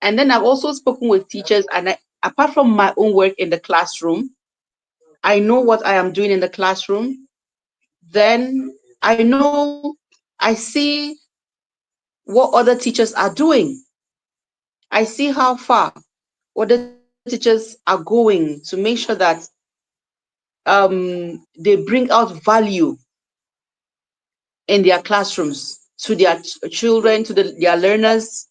And then I've also spoken with teachers, and apart from my own work in the classroom, I know what I am doing in the classroom. Then I see what other teachers are doing. I see how far other teachers are going to make sure that they bring out value in their classrooms to their children, to their learners.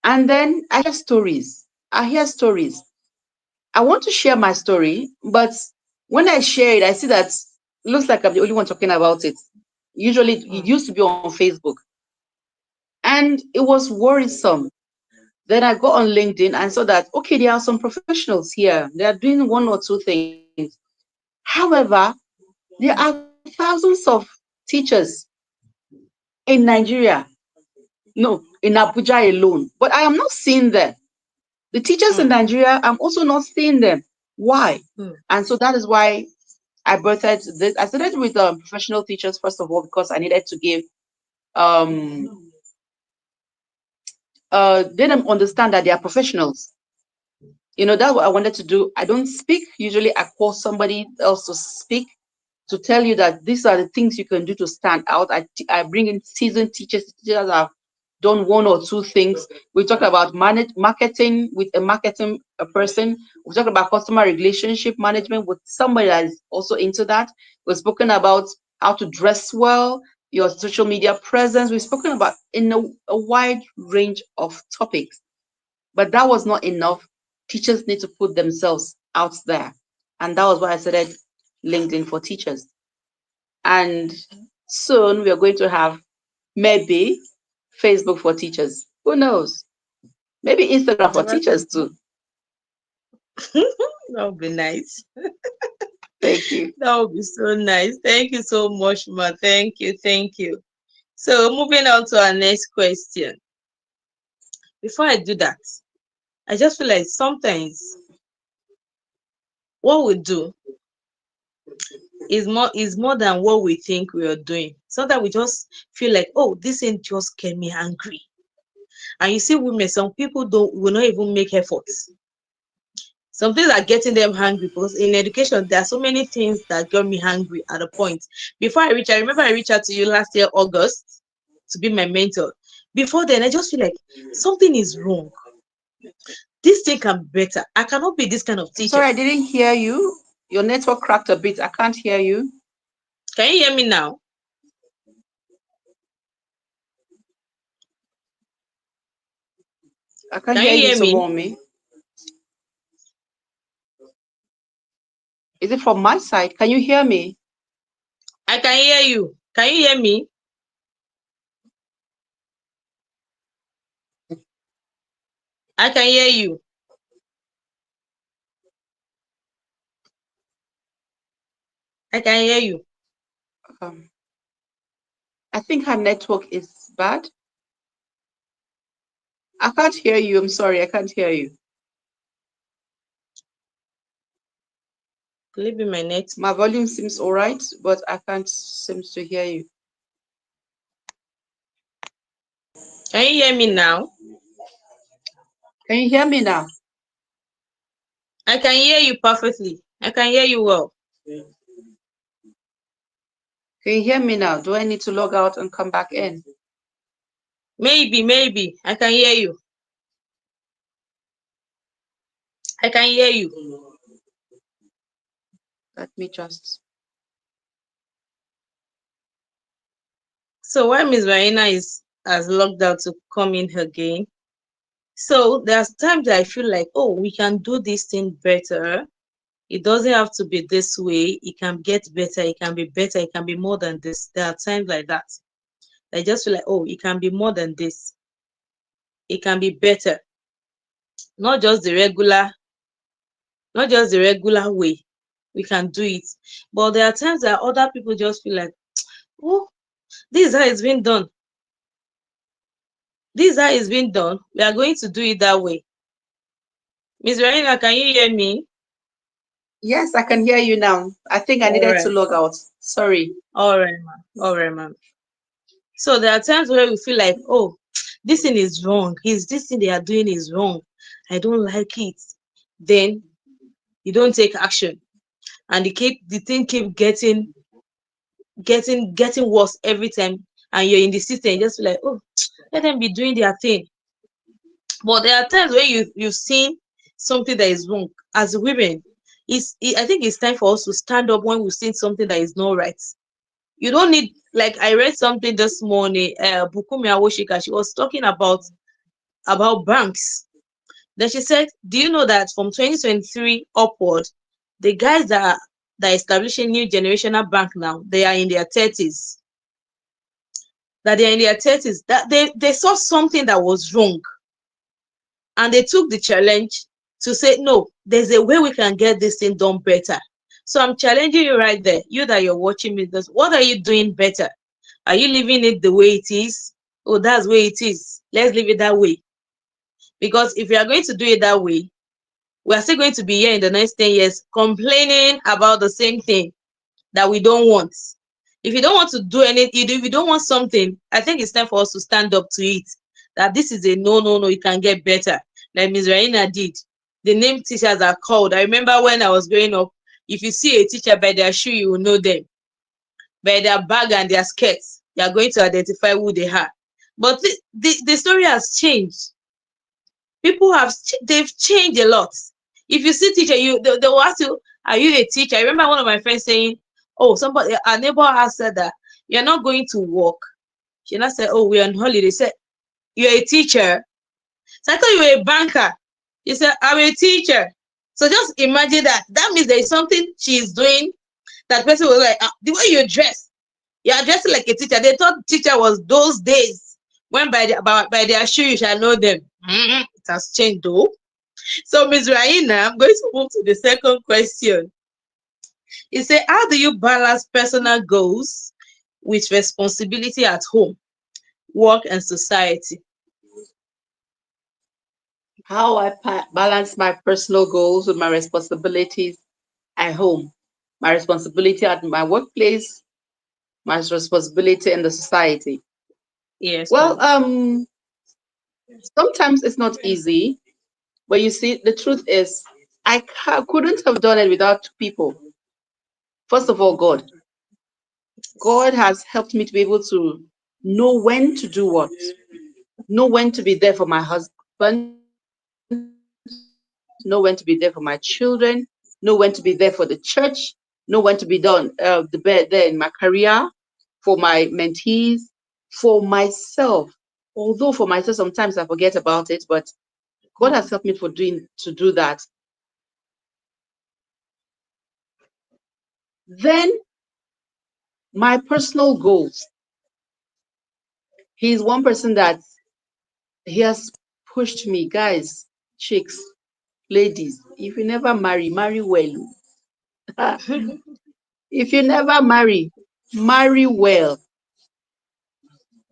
And then I hear stories. I hear stories. I want to share my story, but when I share it, I see that it looks like I'm the only one talking about it. Usually, it used to be on Facebook, and it was worrisome. Then I go on LinkedIn and saw that, okay, there are some professionals here. They are doing one or two things. However, there are thousands of teachers in Nigeria, no, in Abuja alone, but I am not seeing them. The teachers in Nigeria, I'm also not seeing them. Why? And so that is why I birthed this. I started with professional teachers, first of all, because I needed to give let them understand that they are professionals. That's what I wanted to do. I don't speak. Usually I call somebody else to speak, to tell you that these are the things you can do to stand out. I bring in seasoned teachers that have done one or two things. We talk about marketing with a marketing person. We talk about customer relationship management with somebody that is also into that. We've spoken about how to dress well, your social media presence. We've spoken about in a wide range of topics. But that was not enough. Teachers need to put themselves out there. And that was why I started LinkedIn for Teachers. And soon we are going to have maybe Facebook for Teachers. Who knows? Maybe Instagram for teachers too. That would be nice. Thank you. That would be so nice. Thank you so much, Ma. Thank you. Thank you. So moving on to our next question. Before I do that, I just feel like sometimes what we do is more than what we think we are doing. Sometimes we just feel like, oh, this thing just get me angry. And you see women, some people will not even make efforts. Some things are getting them hungry, because in education there are so many things that got me hungry at a point. Before I remember I reached out to you last year, August, to be my mentor. Before then, I just feel like something is wrong. This thing can be better. I cannot be this kind of teacher. Sorry, I didn't hear you. Your network cracked a bit. I can't hear you. Can you hear me now? I can't Can hear you you, hear me? Sowomi. Is it from my side? Can you hear me? I can hear you. Can you hear me? I can hear you. I can hear you. Um, I think her network is bad. I can't hear you. I'm sorry. I can't hear you. Could it be my net? My volume seems all right, but I can't seem to hear you. Can you hear me now? Can you hear me now? I can hear you perfectly. I can hear you well. Can you hear me now? Do I need to log out and come back in? Maybe. I can hear you. I can hear you. Let me just. So why Miss Raina has logged out to come in again? So there's times that I feel like, oh, we can do this thing better. It doesn't have to be this way. It can get better. It can be better. It can be more than this. There are times like that. I just feel like, oh, it can be more than this. It can be better. Not just the regular, not just the regular way. We can do it. But there are times that other people just feel like, oh, this is how it's been done. This is how it's been done. We are going to do it that way. Miss Raina, can you hear me? Yes, I can hear you now. I think I All needed to right. log out. Sorry. All right, ma'am. All right, ma'am. So there are times where we feel like, oh, this thing is wrong. This thing they are doing is wrong. I don't like it. Then you don't take action, and the thing keep getting worse every time. And you're in the system, you just feel like, oh, let them be doing their thing. But there are times where you've seen something that is wrong. As women, I think it's time for us to stand up when we've seen something that is not right. You don't need, like, I read something this morning, Bukumi Awoshika, she was talking about banks. Then she said, do you know that from 2023 upward, the guys that are establishing new generational bank now, they are in their 30s. That they are in their 30s. That they saw something that was wrong, and they took the challenge to say, no, there's a way we can get this thing done better. So I'm challenging you right there, you that you're watching me, this, what are you doing better? Are you leaving it the way it is? Oh, that's the way it is. Let's leave it that way. Because if we are going to do it that way, we are still going to be here in the next 10 years complaining about the same thing that we don't want. If you don't want to do anything, if you don't want something, I think it's time for us to stand up to it. That this is a no, no, no, it can get better. Like Ms. Raina did. The name teachers are called. I remember when I was growing up, if you see a teacher by their shoe, you will know them. By their bag and their skirts, you are going to identify who they are. But the story has changed. People they've changed a lot. If you see teacher, they will ask you, are you a teacher? I remember one of my friends saying, oh, a neighbor has said that you're not going to work. She not said, oh, we're on holiday. Said, you're a teacher. So I thought you were a banker. He said, I'm a teacher. So just imagine that. That means there is something she is doing that person was like, the way you dress, you're dressing like a teacher. They thought teacher was those days when by their shoe you shall know them. It has changed though. So Ms. Raina, I'm going to move to the second question. It said, how do you balance personal goals with responsibility at home, work, and society? How I balance my personal goals with my responsibilities at home, my responsibility at my workplace, my responsibility in the society. Yes, Well, ma'am. sometimes it's not easy, but you see, the truth is, couldn't have done it without people. First of all, God. God has helped me to be able to know when to do what, know when to be there for my husband, know when to be there for my children, know when to be there for the church, know when to be done there in my career, for my mentees, for myself. Although for myself sometimes I forget about it, but God has helped me to do that. Then my personal goals. He's one person that he has pushed me, guys, chicks, ladies. If you never marry, marry well. If you never marry well.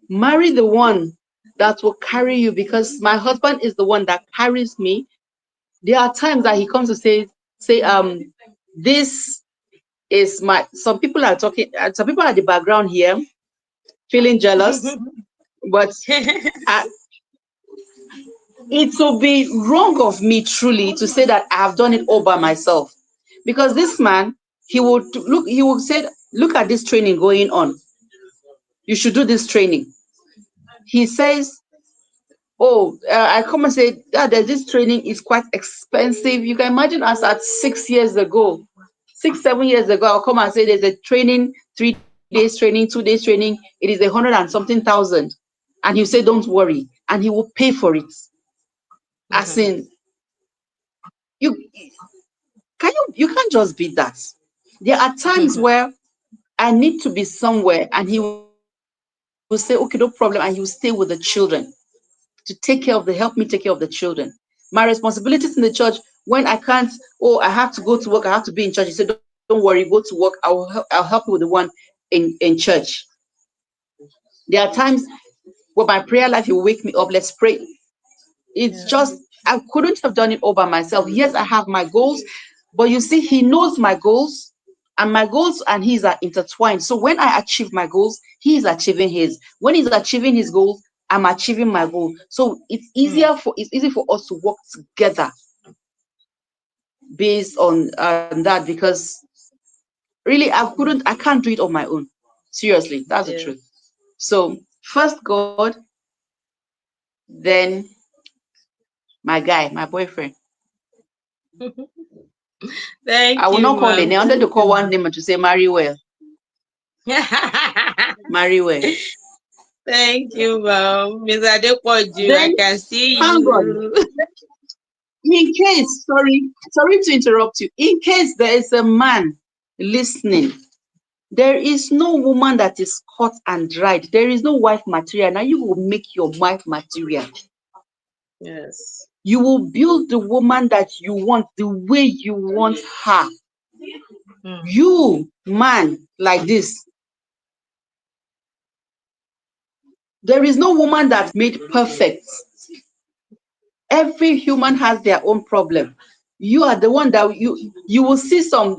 Marry the one that will carry you, because my husband is the one that carries me. There are times that he comes to say, this is my. Some people are talking. Some people at the background here feeling jealous, but I, it will be wrong of me truly to say that I have done it all by myself, because this man, he would look. He would say, "Look at this training going on. You should do this training." He says, oh, I come and say, yeah, this training is quite expensive. You can imagine us at 6 years ago, 7 years ago, I'll come and say there's a training, 3 days training, 2 days training. It is 100 and something thousand. And he'll say, don't worry. And he will pay for it. As in, you you can't just beat that. There are times where I need to be somewhere and he will say, okay, no problem. And he will stay with the children to help me take care of the children. My responsibilities in the church, when I can't, oh, I have to go to work, I have to be in church. He said, don't worry, go to work. I'll help you with the one in church. There are times where my prayer life, he will wake me up, let's pray. It's Yeah. just, I couldn't have done it all by myself. Yes, I have my goals, but you see, he knows my goals and his are intertwined. So when I achieve my goals, he is achieving his. When he's achieving his goals, I'm achieving my goal. So it's easy for us to work together based on that, because really I can't do it on my own. Seriously, that's the Yeah. truth. So first God, then my guy, my boyfriend. I Thank will you, not call a ma'am. name. I wanted to call one name and to say marry well. Marry well. Thank you, ma'am. Miss Adepoju, I Then can see thank God. you. In case, sorry to interrupt you. In case there is a man listening, there is no woman that is cut and dried. There is no wife material. Now you will make your wife material. Yes. You will build the woman that you want the way you want her. Mm. You, man, like this. There is no woman that's made perfect. Every human has their own problem. You are the one that you will see some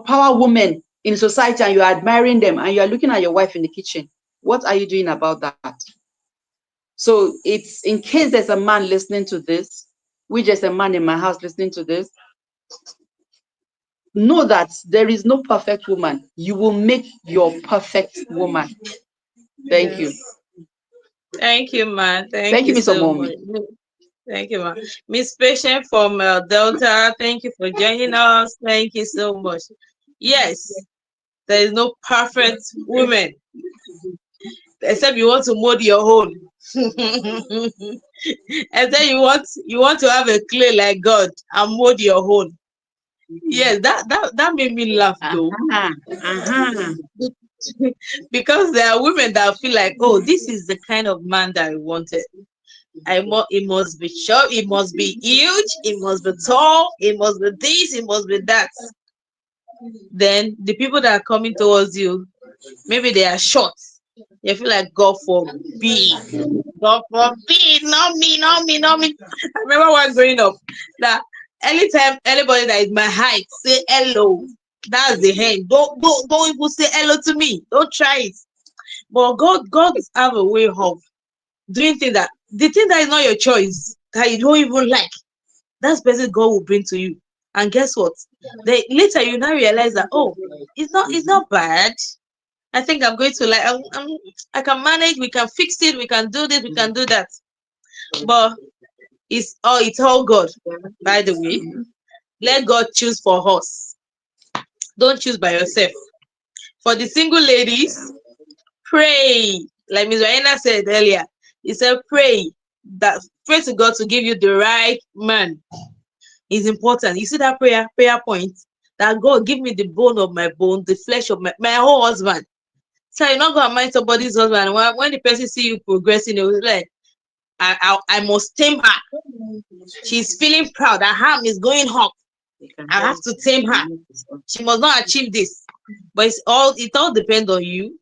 power women in society and you're admiring them and you're looking at your wife in the kitchen. What are you doing about that? So it's, in case there's a man listening to this, which is a man in my house listening to this, know that there is no perfect woman. You will make your perfect woman. Thank you. Yes. Thank you, man. Thank Thank you, you Mr. so much. Mommy. Thank you, ma. Miss Patient from Delta, thank you for joining us. Thank you so much. Yes, there is no perfect woman, except you want to mold your own. And then you want to have a clay like God and mold your own. Yes, that made me laugh though. Uh-huh. Uh-huh. Because there are women that feel like, oh, this is the kind of man that I wanted. It must be short, it must be huge, it must be tall, it must be this, it must be that. Then the people that are coming towards you, maybe they are short. You feel like God forbid. God forbid, not me, not me, not me. I remember when growing up that anytime anybody that is my height say hello, that's the end. Don't even say hello to me. Don't try it. But God have a way of doing things that the thing that is not your choice, that you don't even like, that's person God will bring to you. And guess what? Then later you now realize that, oh, it's not bad. I think I'm going to like I can manage, we can fix it, we can do this, we can do that. But it's all God, by the way. Let God choose for us. Don't choose by yourself. For the single ladies, pray. Like Ms. Raina said earlier, he said pray to God to give you the right man. Is important. You see that prayer point, that God give me the bone of my bone, the flesh of my whole husband. So you're not gonna mind somebody's husband. When the person see you progressing, it was like, I must tame her. She's feeling proud. Her arm is going up. I have to tame her. She must not achieve this. But it all depends on you.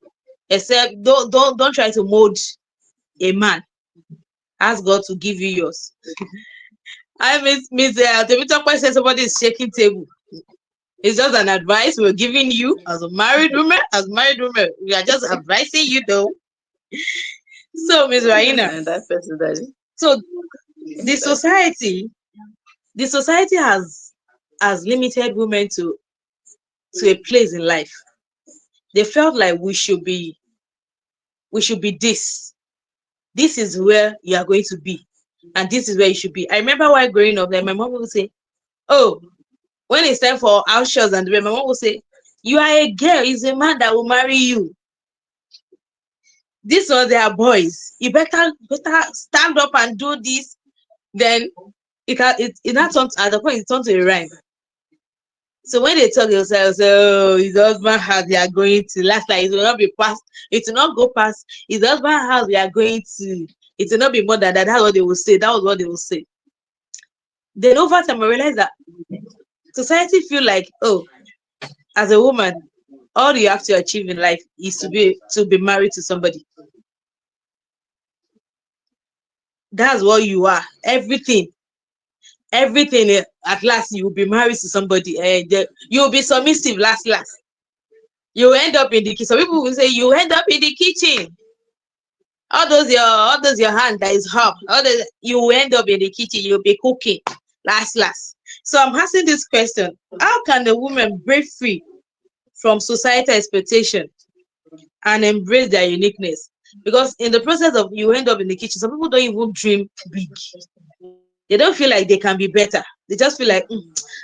Except don't try to mold a man. Ask God to give you yours. I miss Temitope said somebody is shaking table. It's just an advice we're giving you as a married woman. As married woman, we are just advising you though. So, Miss Raina, And that person that so the society, has limited women to a place in life. They felt like we should be this. This is where you are going to be, and this is where you should be. I remember while growing up, like my mom would say, "Oh, when it's time for house chores and the way," my mom would say, "You are a girl. It's a man that will marry you. These are their boys. You better stand up and do this." Then it not turned, at the point it turned to a rhyme. So when they talk, they'll say, "Oh, his husband house we are going to." Last night it will not be past. It will not go past his husband house we are going to. It will not be more than that. That's what they will say. That was what they will say. Then over time, I realized that society feel like, oh, as a woman, all you have to achieve in life is to be married to somebody. That's what you are. Everything. At last, you will be married to somebody, and you will be submissive. Last, you end up in the kitchen. Some people will say you end up in the kitchen. All those your hand that is up, you will end up in the kitchen, you'll be cooking last. So I'm asking this question: how can a woman break free from societal expectation and embrace their uniqueness? Because in the process of you end up in the kitchen, some people don't even dream big. They don't feel like they can be better. They just feel like,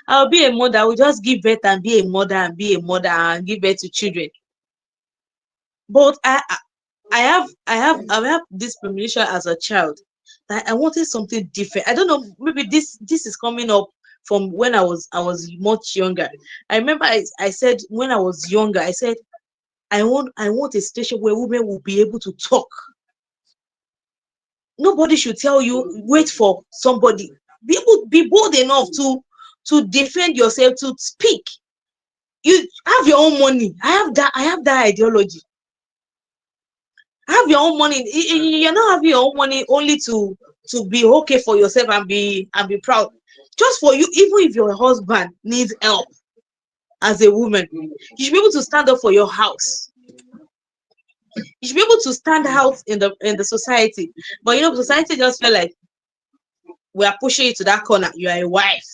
I'll be a mother. I will just give birth and be a mother and be a mother and give birth to children. But I have this premonition as a child that I wanted something different. I don't know, maybe this is coming up from when I was much younger. I remember I said when I was younger, I said I want a situation where women will be able to talk. Nobody should tell you wait for somebody. Be bold enough to defend yourself, to speak. You have your own money. I have that ideology. Have your own money. You're not having your own money only to be okay for yourself and be proud. Just for you, even if your husband needs help as a woman, you should be able to stand up for your house. You should be able to stand out in the society. But society just feel like we are pushing you to that corner. You are a wife.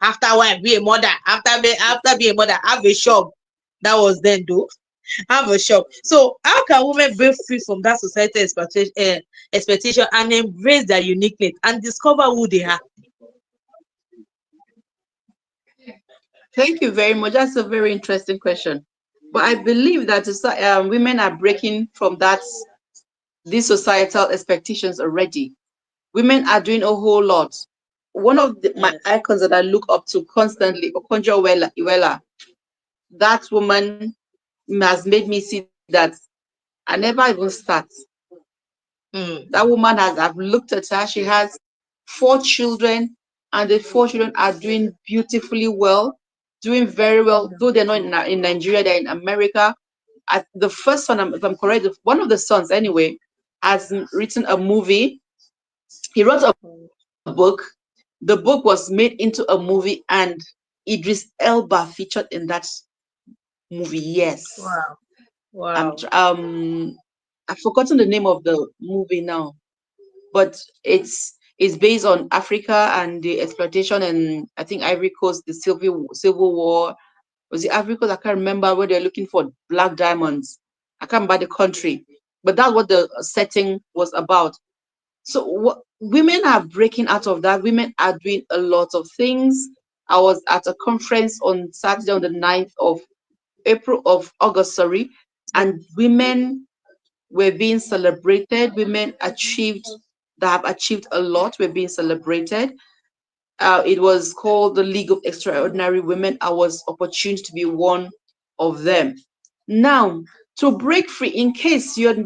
After wife, be a mother. After be a mother, have a shop. That was then, though. Have a shop. So how can women break free from that society expectation and embrace their uniqueness and discover who they are? Thank you very much. That's a very interesting question. But I believe that women are breaking from these societal expectations already. Women are doing a whole lot. One of my Yes. icons that I look up to constantly, Okonjo Iweala, that woman has made me see that I never even start. Mm. That woman I've looked at her, she has 4 children, and the 4 children are doing beautifully well, doing very well, though they're not in Nigeria, they're in America. The first son, if I'm correct, one of the sons anyway, has written a movie. He wrote a book. The book was made into a movie, and Idris Elba featured in that movie. Yes. Wow. I'm Wow. I've forgotten the name of the movie now, but it's based on Africa and the exploitation, and I think Ivory Coast, the civil war. Was it Ivory Coast? I can't remember, where they're looking for black diamonds. I can't remember the country, but that's what the setting was about. So women are breaking out of that. Women are doing a lot of things. I was at a conference on Saturday, on the 9th of August, sorry, and women were being celebrated. Women that have achieved a lot were being celebrated. It was called the League of Extraordinary Women. I was opportune to be one of them. Now, to break free, in case you're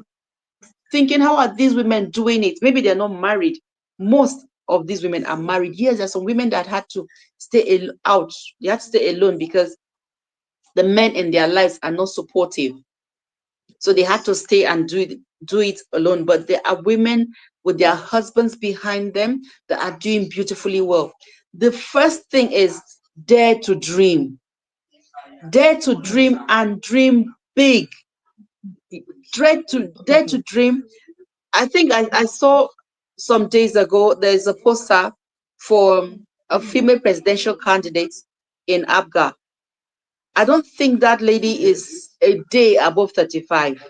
thinking, how are these women doing it? Maybe they're not married. Most of these women are married. Yes, there's some women that had to stay out. They had to stay alone because the men in their lives are not supportive. So they had to stay and do it alone. But there are women with their husbands behind them that are doing beautifully well. The first thing is dare to dream. Dare to dream and dream big. Dare to dream. I think I saw some days ago there's a poster for a female presidential candidate in Abga. I don't think that lady is a day above 35.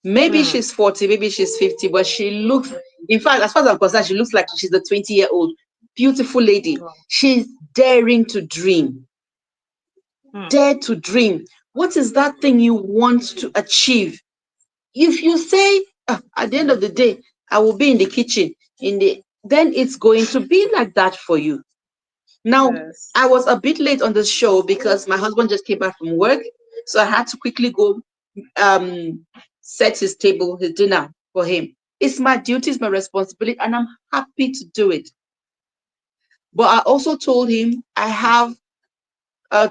Maybe Mm. she's 40, maybe she's 50, but she looks, in fact, as far as I'm concerned, she looks like she's a 20-year-old. Beautiful lady. Wow. She's daring to dream. Mm. Dare to dream. What is that thing you want to achieve? If you say, at the end of the day, I will be in the kitchen, then it's going to be like that for you. Now, Yes. I was a bit late on the show because my husband just came back from work, so I had to quickly go um set his table, his dinner for him. It's my duty, it's my responsibility, and I'm happy to do it. But I also told him I have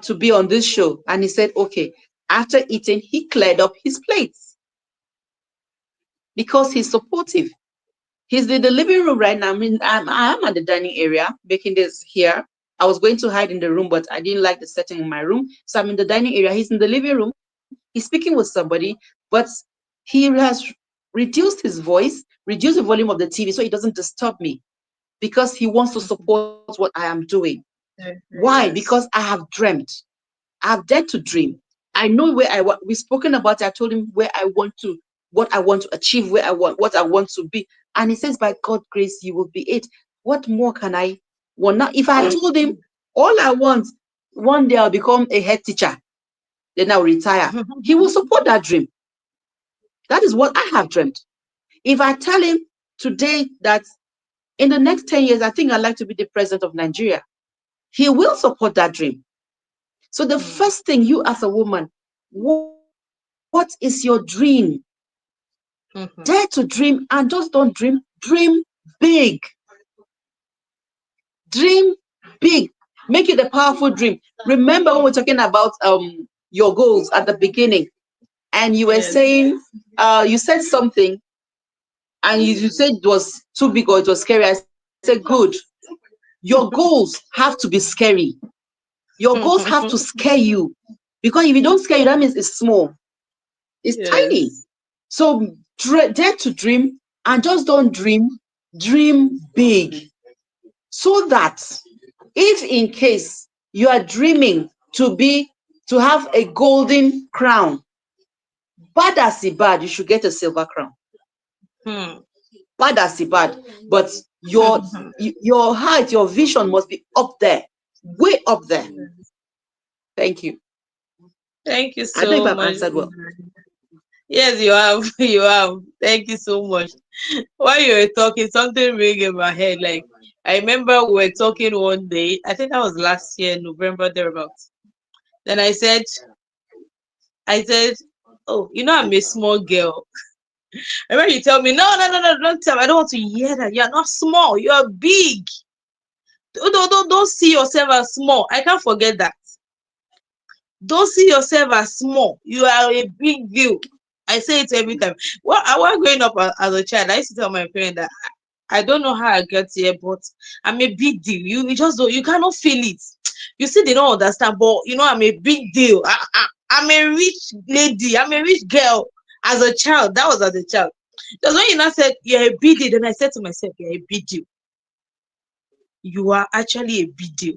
to be on this show, and he said, okay. After eating, he cleared up his plates because he's supportive. He's in the living room right now. I mean, I'm at the dining area making this here. I was going to hide in the room, but I didn't like the setting in my room. So I'm in the dining area. He's in the living room. He's speaking with somebody, but he has reduced his voice, reduced the volume of the TV so it doesn't disturb me, because he wants to support what I am doing. Why? Because Yes. I have dreamt. I've dared to dream. I know where I want. We've spoken about it. I told him where I want to, what I want to achieve, where I want, what I want to be. And he says, by God's grace, you will be it. What more can I want? Now, if I told him all I want, one day I'll become a head teacher, then I'll retire, he will support that dream. That is what I have dreamt. If I tell him today that in the next 10 years, I think I'd like to be the president of Nigeria, he will support that dream. So the first thing, you as a woman, what is your dream? Dare to dream, and just don't dream big. Dream big. Make it a powerful dream. Remember when we're talking about your goals at the beginning, and you were Yes. saying you said something, and you said it was too big or it was scary. I said, good. Your goals have to be scary. Your goals have to scare you. Because if you don't scare you, that means it's small. It's tiny. Yes. So dare to dream, and just don't dream big. So that if in case you are dreaming to have a golden crown, bad as it bad, you should get a silver crown. Hmm. Bad as it bad. But your height, your vision must be up there, way up there. Thank you. Thank you I don't know if so I've much. answered well. Yes, you have. You have. Thank you so much. While you were talking, something ring in my head. Like I remember we were talking one day. I think that was last year, November thereabouts. Then I said, "Oh, I'm a small girl." And when you tell me, "No, no, no, no, don't tell me. I don't want to hear that. You're not small. You are big. Don't see yourself as small." I can't forget that. Don't see yourself as small. You are a big deal. I say it every time. Well, I was growing up as a child. I used to tell my parents that I don't know how I got here, but I'm a big deal. You just don't. You cannot feel it. You see, they don't understand. But I'm a big deal. I'm a rich lady. I'm a rich girl. As a child, that was as a child. Because when you now said you're a big deal, then I said to myself, you're a big deal. You are actually a big deal.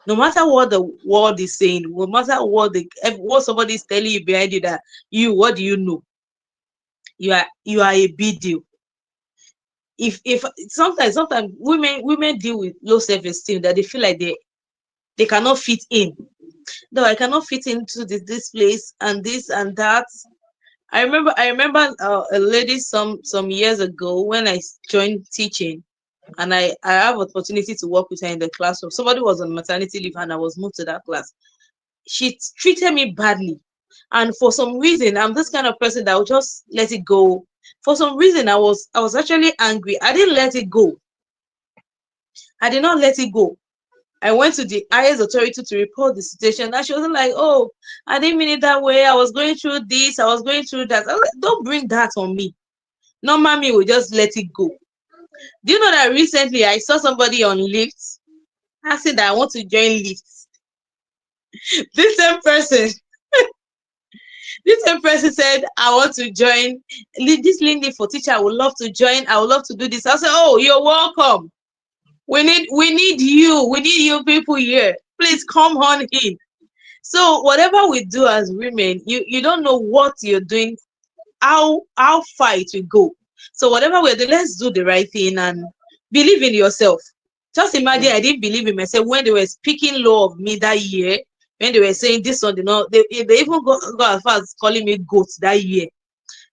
No matter what the world is saying, no matter what somebody is telling you behind you, that what do you know? You are a big deal. If sometimes women deal with low self-esteem, that they feel like they cannot fit in. No, I cannot fit into this place and this and that. I remember a lady some years ago when I joined teaching, and I have opportunity to work with her in the classroom. Somebody was on maternity leave and I was moved to that class. She treated me badly, and for some reason I'm this kind of person that will just let it go. For some reason I was actually angry. I didn't let it go. I did not let it go. I went to the highest authority to report the situation, and she wasn't like, "Oh, I didn't mean it that way. I was going through this, I was going through that." I was like, don't bring that on me. Normal me will just let it go. Do you know that recently I saw somebody on Lyft asking that I want to join Lyft? This same person This same person said, "I want to join this LinkedIn for teacher. I would love to join. I would love to do this." I said, "Oh, you're welcome. We need you. We need you people here. Please come on in." So whatever we do as women, you don't know what you're doing, how far it will go. So whatever we're doing, let's do the right thing and believe in yourself. Just imagine Yeah. I didn't believe in myself when they were speaking low of me that year, when they were saying this one, they even go as far as calling me goat that year.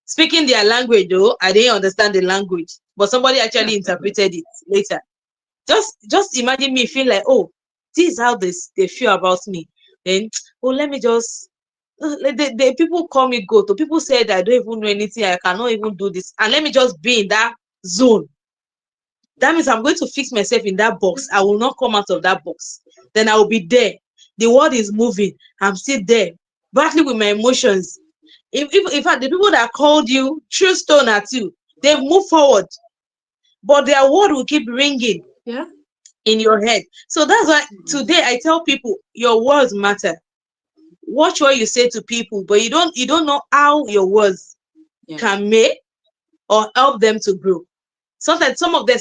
Speaking their language though, I didn't understand the language, but somebody actually interpreted it later. Just imagine me feel like, oh, this is how they feel about me. Then, oh, let me just the people call me goat. Or people said I don't even know anything. I cannot even do this, and let me just be in that zone. That means I'm going to fix myself in that box. I will not come out of that box. Then I will be there. The world is moving. I'm still there, battling with my emotions. If in fact the people that called you threw stone at you, they've moved forward, but their word will keep ringing Yeah. in your head. So that's why today I tell people your words matter. Watch what you say to people, but you don't know how your words Yeah. can make or help them to grow. Sometimes some of them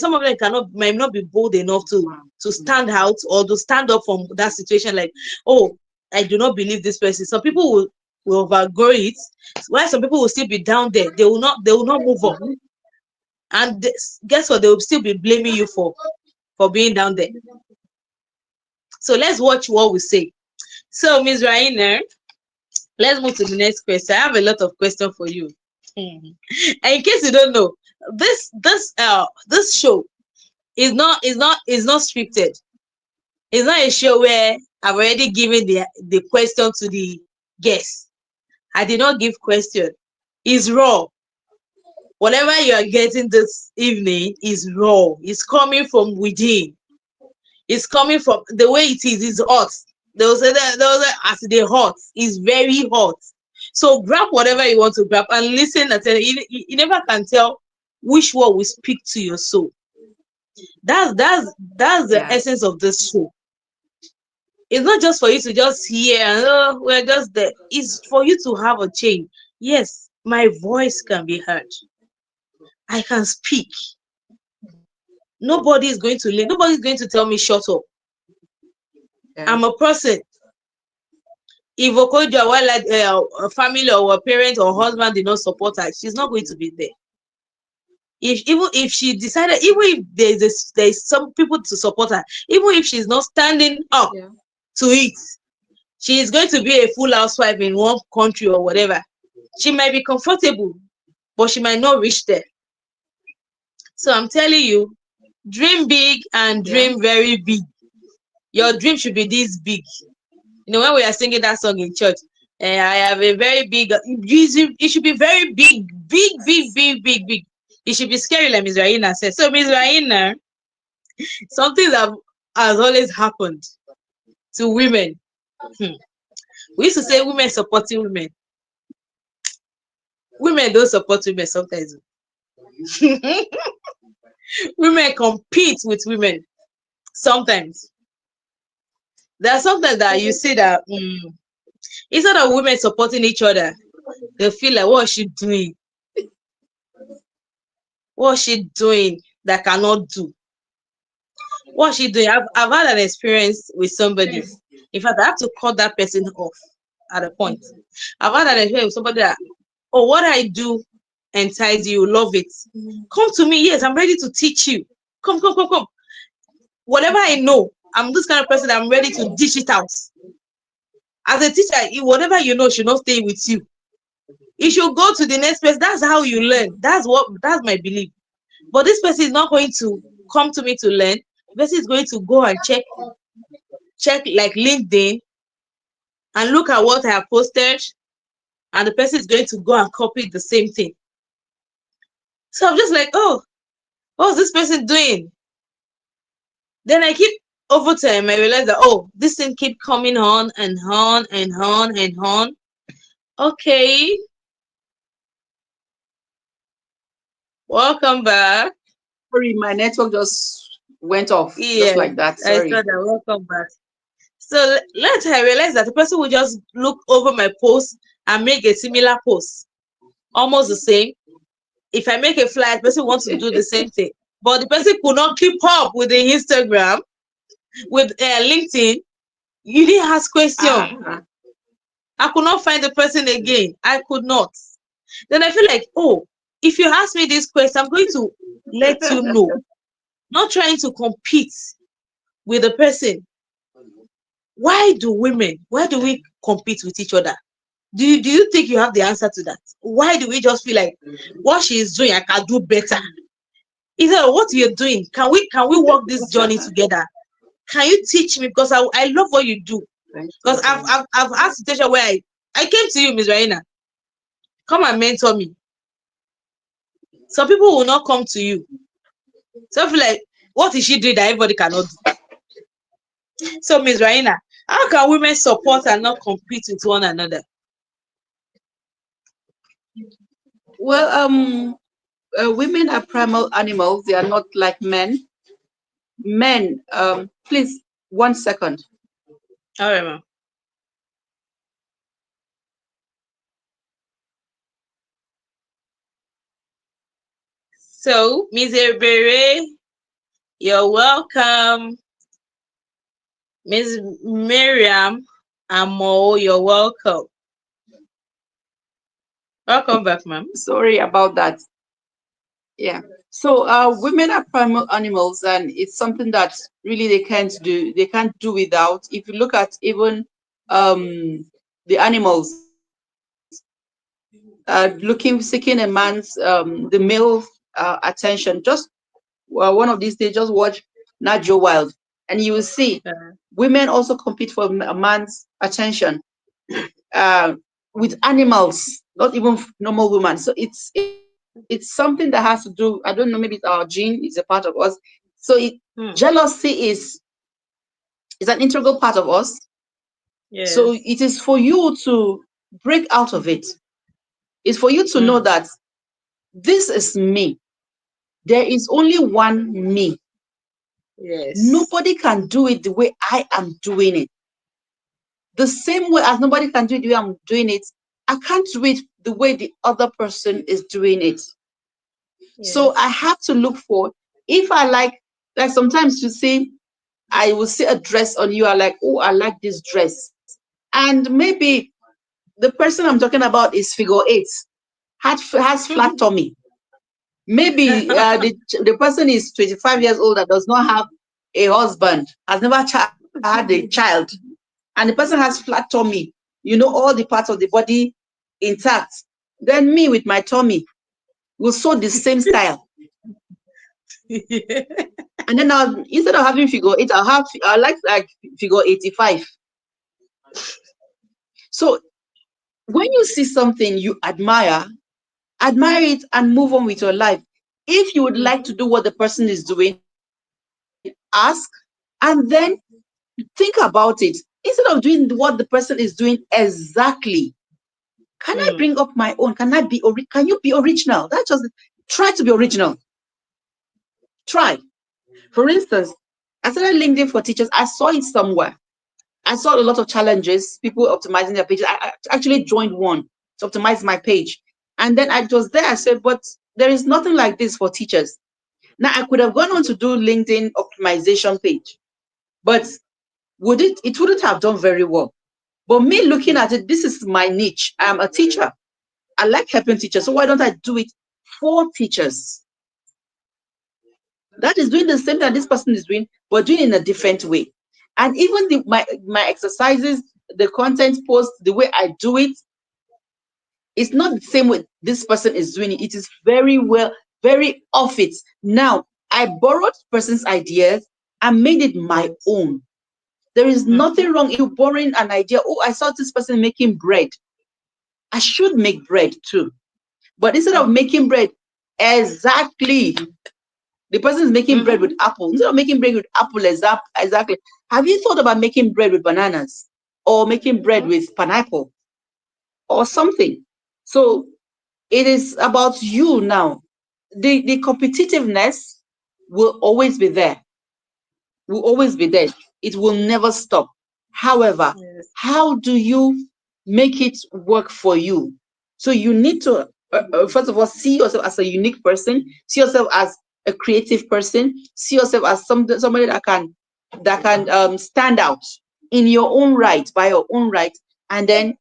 might not be bold enough to stand out or to stand up from that situation. Like, oh, I do not believe this person. Some people will overgrow it, while some people will still be down there. They will not move up. And guess what? They will still be blaming you for being down there. So let's watch what we say. So, Ms. Rainer, let's move to the next question. I have a lot of questions for you. And in case you don't know, this show is not scripted. It's not a show where I've already given the question to the guest. I did not give question. It's raw. Whatever you are getting this evening is raw. It's coming from within. It's coming from the way it is. It's hot. They will say that as they hot. It's very hot. So grab whatever you want to grab and listen. You never can tell which one will speak to your soul. That's the essence of this show. It's not just for you to just hear and oh, we're just there. It's for you to have a change. Yes, my voice can be heard. I can speak. Nobody is going to tell me shut up. I'm a person. If Okojo, like a family or a parent or husband did not support her, she's not going to be there. Even if she decided, even if there's some people to support her, even if she's not standing up to it, she is going to be a full housewife in one country or whatever. She might be comfortable, but she might not reach there. So I'm telling you, dream big and dream very big. Your dream should be this big. When we are singing that song in church, I have a very big, it should be very big, big, big, big, big, big. It should be scary, like Ms. Raina said. So, Ms. Raina, something that has always happened to women. We used to say women supporting women. Women don't support women sometimes. Women compete with women sometimes. There are sometimes that you see that instead of women supporting each other, they feel like, what is she doing? What's she doing that cannot do? What's she doing? I've had an experience with somebody. In fact, I have to cut that person off at a point. I've had an experience with somebody that, oh, what I do entices you, love it. Come to me. Yes, I'm ready to teach you. Come. Whatever I know, I'm this kind of person that I'm ready to dish it out. As a teacher, whatever you know should not stay with you. You should go to the next place. That's how you learn. That's my belief. But this person is not going to come to me to learn. The person is going to go and check like LinkedIn and look at what I have posted, and the person is going to go and copy the same thing. So I'm just like, oh, what's this person doing? Then I keep over time, I realize that, oh, this thing keep coming on and on and on and on. Okay. Welcome back. Sorry, my network just went off just like that. Sorry. I saw that. Welcome back. So later I realized that the person will just look over my post and make a similar post, almost the same. If I make a flyer, the person wants to do the same thing, but the person could not keep up with the Instagram, with LinkedIn. You didn't ask question. I could not find the person again. I could not. Then I feel like, oh, if you ask me this question, I'm going to let you know. Not trying to compete with the person. Why do we compete with each other? Do you think you have the answer to that? Why do we just feel like what she is doing, I can do better? Either what you're doing, can we walk this journey together? Can you teach me? Because I love what you do. Because I've had a situation where I came to you, Ms. Raina, come and mentor me. Some people will not come to you. So I feel like, what is she doing that everybody cannot do? So, Ms. Raina, how can women support and not compete with one another? Well, women are primal animals. They are not like men. Men, please, 1 second. All right, ma'am. So, Ms. Ebere, you're welcome. Ms. Miriam Amo, you're welcome. Welcome back, ma'am. Sorry about that. Yeah. So women are primal animals, and it's something that really they can't do without. If you look at even the animals seeking a man's the male attention, just one of these days, just watch Nat Geo Wild, and you will see Uh, women also compete for a man's attention uh, with animals, not even normal women. So it's something that has to do. I don't know. Maybe it's our gene. It's a part of us. So hmm, jealousy is an integral part of us. So yes. it is for you to break out of it. It's for you to know Hmm, that this is me. There is only one me. yes. Nobody can do it the way I am doing it. The same way as nobody can do it the way I'm doing it, I can't do it the way the other person is doing it. So I Yes. have to look for, if I like sometimes you see, I will see a dress on you, I like, oh, I like this dress. And maybe the person I'm talking about is figure eight, has flat tummy. Maybe the person is 25 years old that does not have a husband, has never had a child, and the person has flat tummy, all the parts of the body intact. Then me with my tummy will sew the same style. And then instead of having figure eight, I like figure 85. So when you see something you admire it and move on with your life. If you would like Mhm. to do what the person is doing, ask and then think about it. Instead of doing what the person is doing exactly, can I bring Hmm. up my own? Can you be original? That's just try to be original. Try. For instance, I started LinkedIn for teachers. I saw it somewhere. I saw a lot of challenges, people optimizing their pages. I actually joined one to optimize my page. And then I was there, I said, but there is nothing like this for teachers. Now I could have gone on to do LinkedIn optimization page, but it wouldn't have done very well. But me looking Hmm. at it, this is my niche. I'm a teacher. I like helping teachers. So why don't I do it for teachers? That is doing the same that this person is doing, but doing it in a different way. And even my exercises, the content post, the way I do it, it's not the same way this person is doing it. It is very well, very off it. Now, I borrowed person's ideas and made it my Yes. own. There is Mhm. nothing wrong in you borrowing an idea. Oh, I saw this person making bread. I should make bread too. But instead of Mhm. making bread exactly, the person is making bread with Mhm. apple. Instead of making bread with apple exactly, have you thought about making bread with bananas or making bread Mhm. with pineapple or something? So it is about you now. The competitiveness will always be there, will always be there. It will never stop. However, Yes. how do you make it work for you? So you need to first of all see yourself as a unique person, see yourself as a creative person, see yourself as somebody that can stand out in your own right, by your own right, and then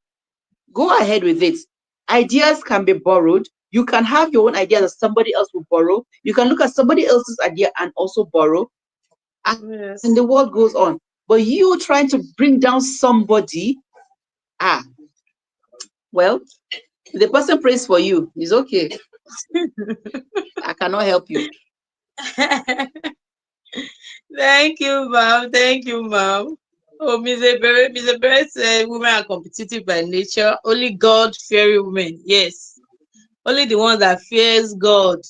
go ahead with it. Ideas can be borrowed. You can have your own idea that somebody else will borrow. You can look at somebody else's idea and also borrow, and the world Yes. goes on. But you trying to bring down somebody, ah, well, if the person prays for you, it's okay. I cannot help you. Thank you, ma'am. Thank you, ma'am. Oh, Miss Ebere said women are competitive by nature. Only God-fearing women. Yes. Only the ones that fears God.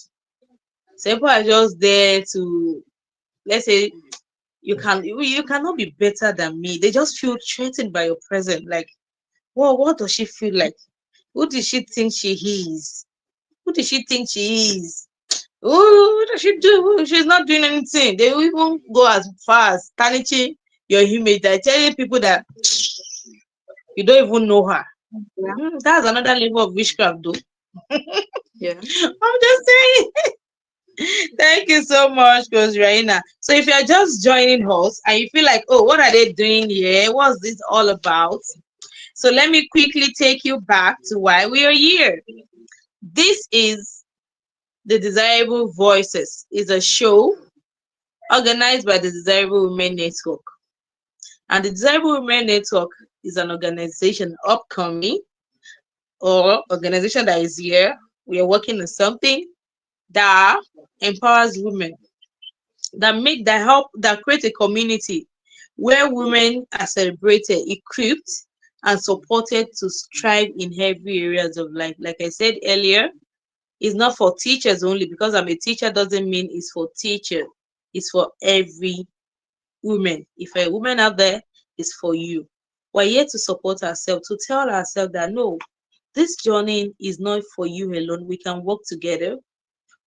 Some people are just there to, let's say, you cannot be better than me. They just feel threatened by your presence. Like, what does she feel like? Who does she think she is? Who does she think she is? Oh, what does she do? She's not doing anything. They will even go as far as tarnishing your image. They're telling people that you don't even know her. Yeah, That's another level of witchcraft, though. yeah. I'm just saying. Thank you so much, Coach Raina. So if you're just joining us and you feel like, oh, what are they doing here? What's this all about? So let me quickly take you back to why we are here. This is the Desirable Voices. Is a show organized by the Desirable Women Network. And the Desirable Women Network is an organization upcoming or organization that is here. We are working on something that empowers women, that help, that create a community where women are celebrated, equipped, and supported to strive in every areas of life. Like I said earlier, it's not for teachers only. Because I'm a teacher doesn't mean it's for teachers. It's for every woman. If a woman out there, it's for you. We're here to support ourselves, to tell ourselves that no, this journey is not for you alone. We can work together.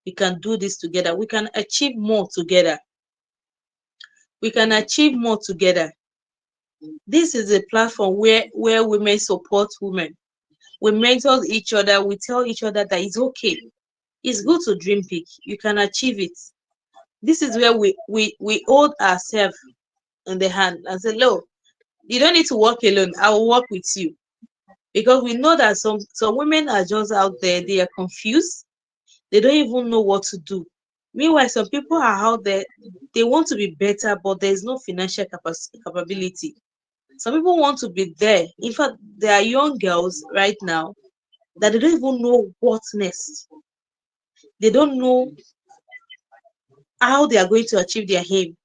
We can do this together. We can achieve more together. We can achieve more together. This is a platform where women support women. We mentor each other. We tell each other that it's okay. It's good to dream big. You can achieve it. This is where we hold ourselves in the hand and say, "Look, you don't need to work alone. I will work with you." Because we know that some women are just out there. They are confused. They don't even know what to do. Meanwhile, some people are out there. They want to be better, but there is no financial capability. Some people want to be there. In fact, there are young girls right now that they don't even know what next. They don't know how they are going to achieve their aim.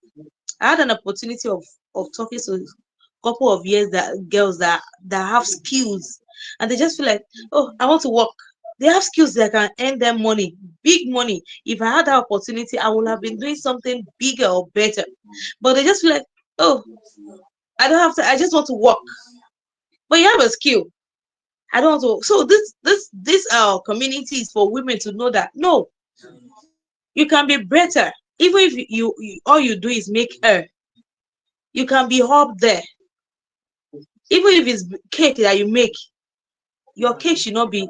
I had an opportunity of talking to a couple of years that girls that have skills, and they just feel like, oh, I want to work. They have skills that can earn them money, big money. If I had that opportunity, I would have been doing something bigger or better. But they just feel like, oh, I don't have to. I just want to work. But you have a skill. I don't want to. So this community is for women to know that no, you can be better. Even if you all you do is make air, you can be up there. Even if it's cake that you make, your cake should not be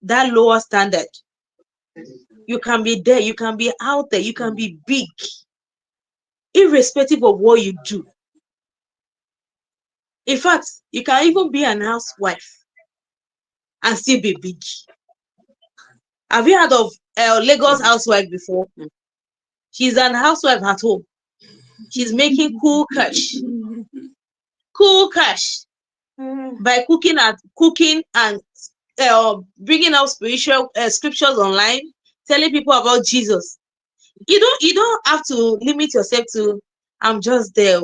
that lower standard. You can be there, you can be out there, you can be big, irrespective of what you do. In fact, you can even be an housewife and still be big. Have you heard of Lagos housewife before? She's an housewife at home. She's making cool cash by cooking and bringing out spiritual scriptures online, telling people about Jesus. You don't have to limit yourself to I'm just there.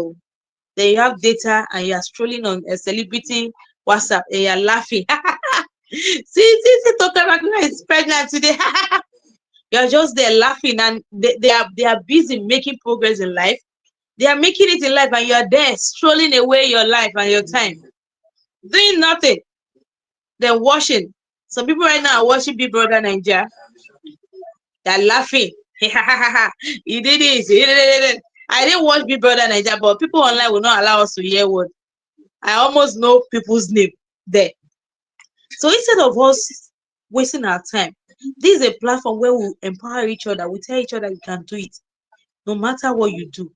Then you have data and you are strolling on a celebrity WhatsApp and you're laughing. See, Tokamakuna is pregnant today. You're just there laughing, and they are busy making progress in life. They are making it in life, and you're there strolling away your life and your time, doing nothing. Then watching. Some people right now are watching Big Brother Nigeria. They're laughing. You did this. You did it. I didn't watch Big Brother Nigeria, but people online will not allow us to hear what. I almost know people's name there. So instead of us wasting our time, this is a platform where we empower each other. We tell each other you can do it. No matter what you do,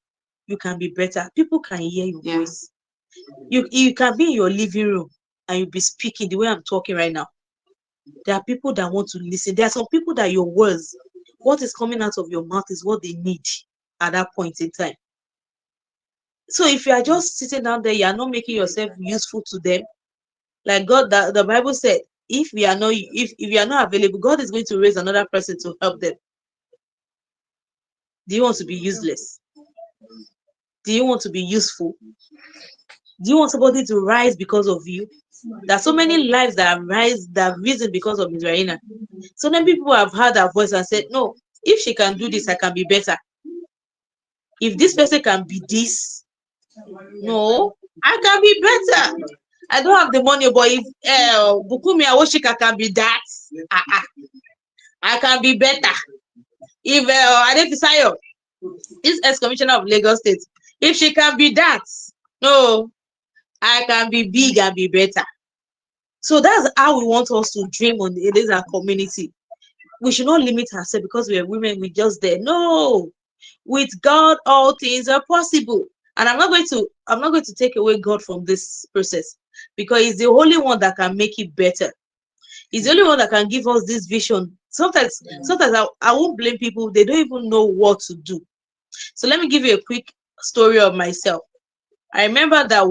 you can be better. People can hear your voice. You can be in your living room and you'll be speaking the way I'm talking right now. There are people that want to listen. There are some people that your words, what is coming out of your mouth is what they need at that point in time. So if you are just sitting down there, you are not making yourself useful to them. Like God, the Bible said, if you are not available, God is going to raise another person to help them. Do you want to be useless? Do you want to be useful? Do you want somebody to rise because of you? There are so many lives that have risen because of Ms. Raina. So many people have heard her voice and said, no, if she can do this, I can be better. If this person can be this, no, I can be better. I don't have the money, but if Bukumi Awoshika can be that, I can be better. If Adefisayo, this ex-commissioner of Lagos State, if she can be that, no, I can be big and be better. So that's how we want us to dream on this our community. we should not limit ourselves because we are women, we just there. No, with God, all things are possible. And I'm not going to take away God from this process, because He's the only one that can make it better. He's the only one that can give us this vision. Sometimes I won't blame people. They don't even know what to do. So let me give you a quick story of myself. I remember that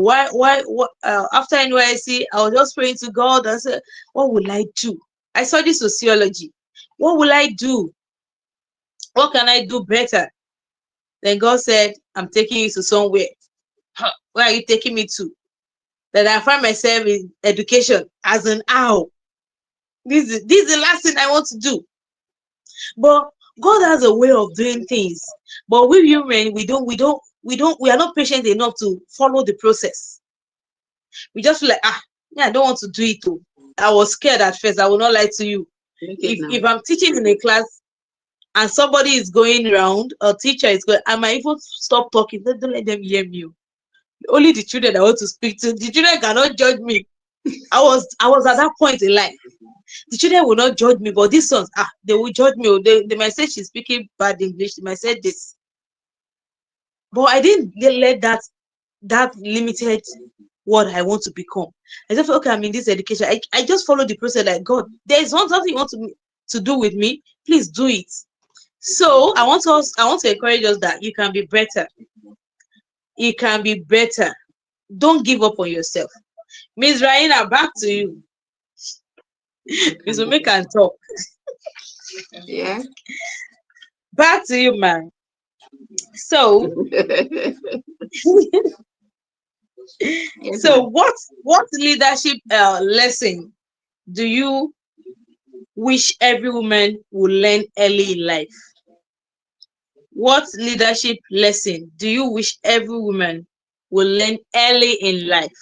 after NYC, I was just praying to God and said, what will I do? I studied sociology. What will I do? What can I do better? Then God said, I'm taking you to somewhere. Where are you taking me to? Then I find myself in education. As in, how? This is the last thing I want to do. But God has a way of doing things. But we human, we are not patient enough to follow the process. We just feel like, yeah, I don't want to do it too. I was scared at first. I will not lie to you. If I'm teaching in a class and somebody is going around, a teacher is going, I might even stop talking. Don't let them hear me. Only the children I want to speak to. The children cannot judge me. I was at that point in life. The children will not judge me, but these ones, they will judge me. They might say she's speaking bad English. They might say this. But I didn't let that limited what I want to become. I just felt, okay, I'm in this education. I just follow the process like, God, there is something you want to do with me. Please do it. So I want to encourage us that you can be better. You can be better. Don't give up on yourself. Miss Raina, back to you. Miss Ome can talk. Yeah. Back to you, man. So, Yes, so what leadership lesson do you wish every woman would learn early in life? What leadership lesson do you wish every woman will learn early in life?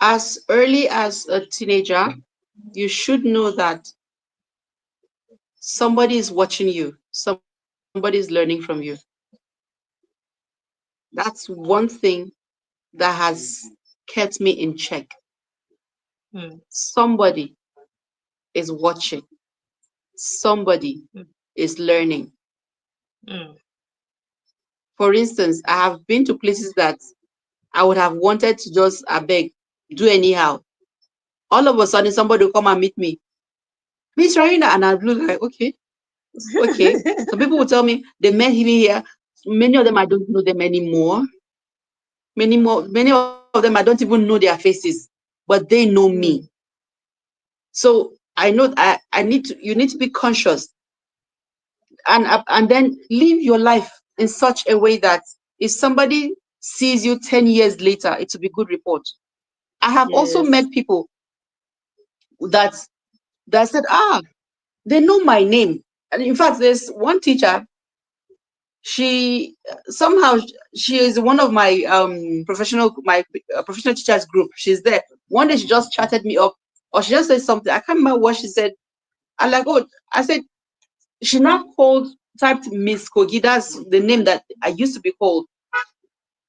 as early as a teenager, you should know that somebody is watching you, somebody is learning from you. That's one thing that has kept me in check. Hmm, Somebody is watching, somebody hmm, is learning. hmm, For instance, I have been to places that I would have wanted to just, I beg, do anyhow. All of a sudden, somebody will come and meet me. Miss Raina, and I'll look like, okay, okay. Some people will tell me they met him here. Many of them, I don't know them anymore. Many of them, I don't even know their faces, but they know me. hmm, So I know you need to be conscious and then live your life in such a way that if somebody sees you 10 years later, it will be good report. I have also Yes. met people that said, they know my name. And in fact, there's one teacher, she somehow she is one of my professional teachers group. She's there. One day she just chatted me up, or she just said something. I can't remember what she said. I like, oh, I said, she now typed Miss Kogi. That's the name that I used to be called,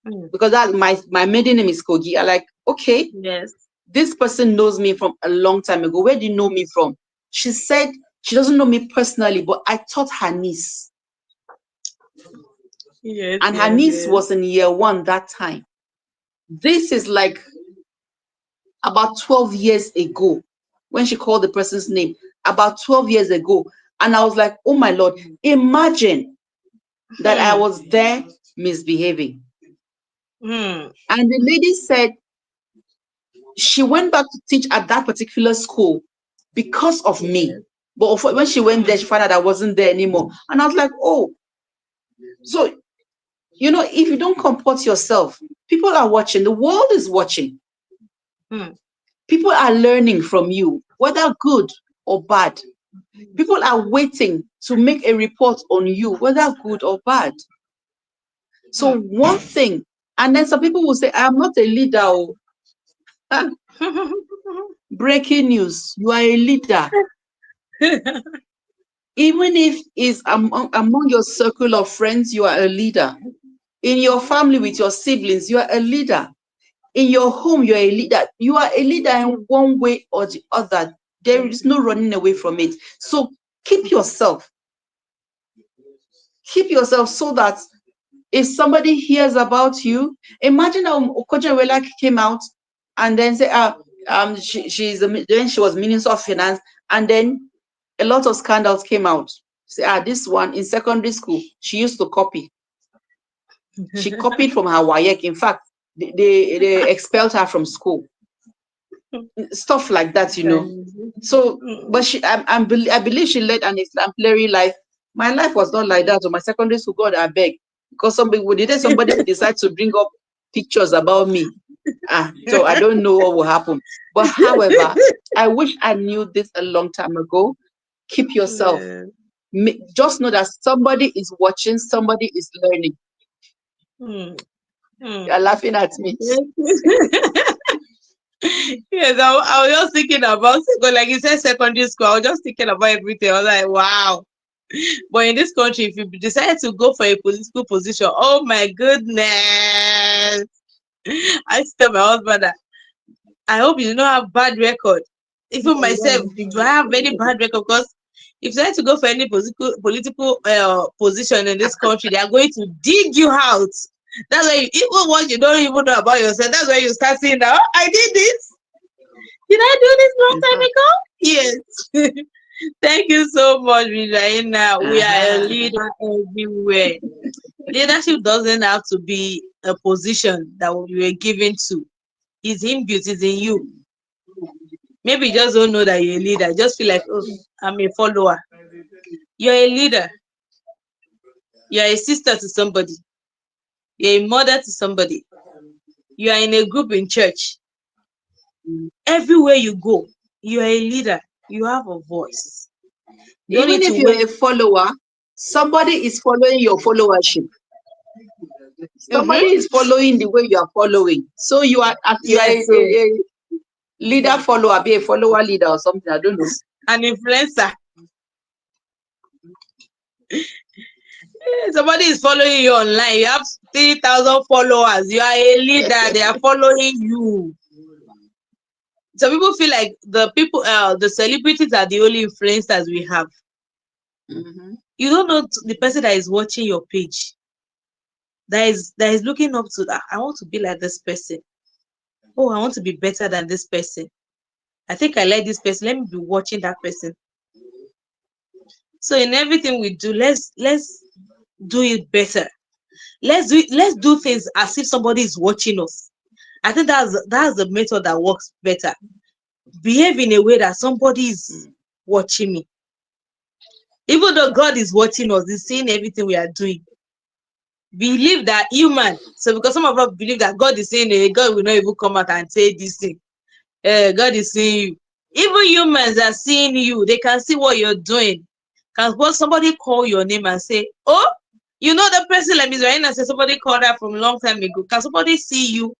Hmm, because that my maiden name is Kogi. I like, okay, yes. this person knows me from a long time ago. Where do you know me from? She said she doesn't know me personally, but I taught her niece. Yes, And her yes, niece yes. was in year one that time. This is like about 12 years ago when she called the person's name, about 12 years ago. And I was like, oh my Lord, imagine that I Hmm, was there misbehaving. hmm, And the lady said she went back to teach at that particular school because of me. yes. But when she went Hmm, there, she found out I wasn't there anymore. And I was like, oh, so, if you don't comport yourself, people are watching, the world is watching. hmm, People are learning from you, whether good or bad. People are waiting to make a report on you, whether good or bad. So, hmm. one thing, and then some people will say, I'm not a leader. Oh. Ah, breaking news, you are a leader. Even if it's among your circle of friends, you are a leader. In your family with your siblings, you are a leader. In your home, you're a leader. You are a leader in one way or the other. There is no running away from it. So keep yourself. Keep yourself so that if somebody hears about you, imagine how Okoje came out and then say, then she was Minister of Finance, and then a lot of scandals came out. Say, this one in secondary school, she used to copy. She copied from her WAEC. In fact, they expelled her from school. Stuff like that, you know. So, but I believe she led an exemplary life. My life was not like that. So my secondary school, God, I beg, because somebody would decide to bring up pictures about me. So I don't know what will happen. But however, I wish I knew this a long time ago. Keep yourself. Just know that somebody is watching, somebody is learning. You're laughing at me. Yes, I was just thinking about, like you said, secondary school. I was just thinking about everything. I was like, wow. But in this country, if you decide to go for a political position, oh my goodness. I tell my husband that I hope you don't have bad record. Even myself, do I have any bad record? Because if you decide to go for any political position in this country, they are going to dig you out. That's why even what you don't even know about yourself, that's why you start saying that, oh, I did this. Did I do this long time ago? Yes. Thank you so much, Regina. We are a leader everywhere. Leadership doesn't have to be a position that you were given to. It's inbuilt, it's in you. Maybe you just don't know that you're a leader. Just feel like, oh, I'm a follower. You're a leader. You're a sister to somebody. You're a mother to somebody. You are in a group in church. Everywhere you go, you are a leader. You have a voice. Even if you're a follower, somebody is following your followership. Somebody is following the way you are following. So you are a leader follower, be a follower leader or something. I don't know. An influencer. Somebody is following you online. You have 3,000 followers. You are a leader. They are following you. Some people feel like the celebrities are the only influencers we have. You don't know the person that is watching your page, that is looking up to that. I want to be like this person. Oh, I want to be better than this person. I think I like this person. Let me be watching that person. So in everything we do, let's do it better. Let's do things as if somebody is watching us. I think that's the method that works better. Behave in a way that somebody is watching me. Even though God is watching us, He's seeing everything we are doing. Believe that human. So because some of us believe that God is saying, God will not even come out and say this thing. God is seeing you. Even humans are seeing you. They can see what you're doing. Can somebody call your name and say, oh, you know the person, like Ms. Raina said, somebody called her from a long time ago. Can somebody see you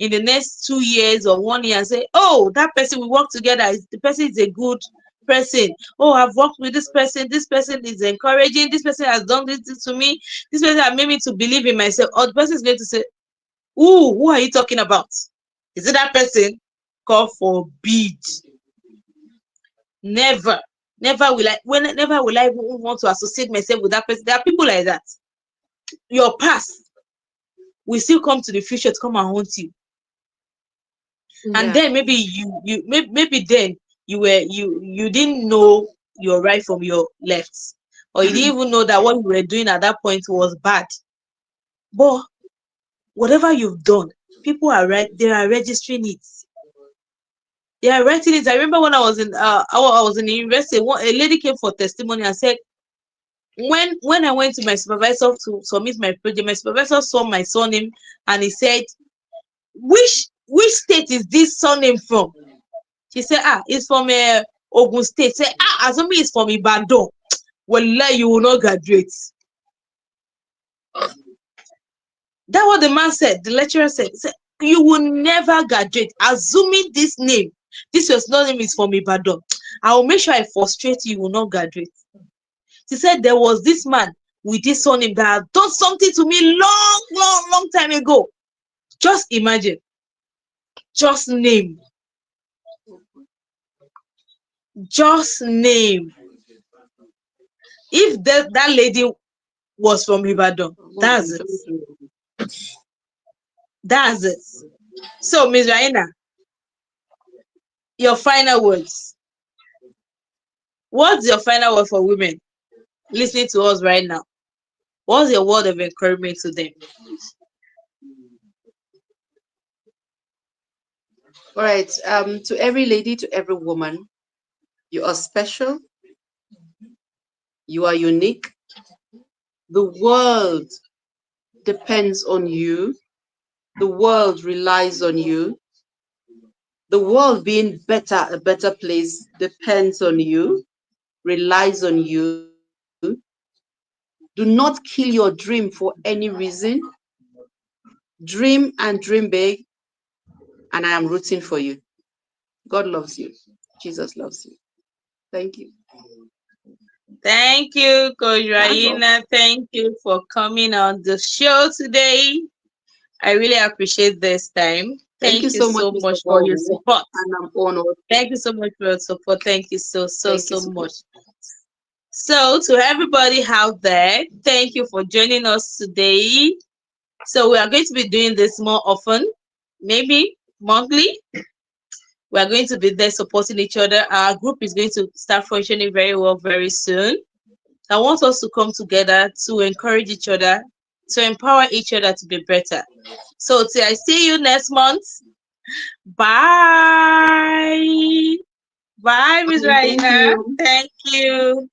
in the next 2 years or 1 year and say, oh, that person, we work together, the person is a good person. Oh, I've worked with this person is encouraging, this person has done this to me, this person has made me to believe in myself. Or the person is going to say, ooh, who are you talking about? Is it that person? God forbid. Never will I even want to associate myself with that person. There are people like that. Your past will still come to the future to come and haunt you. And then maybe maybe then you didn't know your right from your left, or you didn't even know that what you were doing at that point was bad. But whatever you've done, people are they are registering it. They are writing it. I remember when I was in the university, a lady came for testimony and said, when I went to my supervisor to submit my project, my supervisor saw my surname and he said, which state is this surname from? She said, it's from Ogun State. Say, assuming it's from Ibadan. Well, you will not graduate. That what the man said. The lecturer said, you will never graduate. Assuming this name, this your name is from Ibadan, I will make sure I frustrate you, you will not graduate. She said there was this man with this surname that had done something to me long time ago. Just imagine. Just name. Just name. If that lady was from Ibadan, that's it. That's it. So, Miss Raina, your final words. What's your final word for women listening to us right now? What's your word of encouragement to them? All right. To every lady, to every woman, you are special. You are unique. The world depends on you. The world relies on you. The world being better, a better place, depends on you, relies on you. Do not kill your dream for any reason. Dream and dream big, and I am rooting for you. God loves you. Jesus loves you. Thank you. Thank you, Coach That's all. Raina. Thank you for coming on the show today. I really appreciate this time. Thank you Thank you so much, so Mr. much for your Baldwin. support. And I'm honored. Thank you so much for your support. Thank you Thank you so so much. much. So, to everybody out there, thank you for joining us today. So, we are going to be doing this more often, maybe monthly. We are going to be there supporting each other. Our group is going to start functioning very well very soon. I want us to come together to encourage each other, to empower each other to be better. So, till I see you next month. Bye. Bye, Miss Bye. Thank Raina. you. Thank you.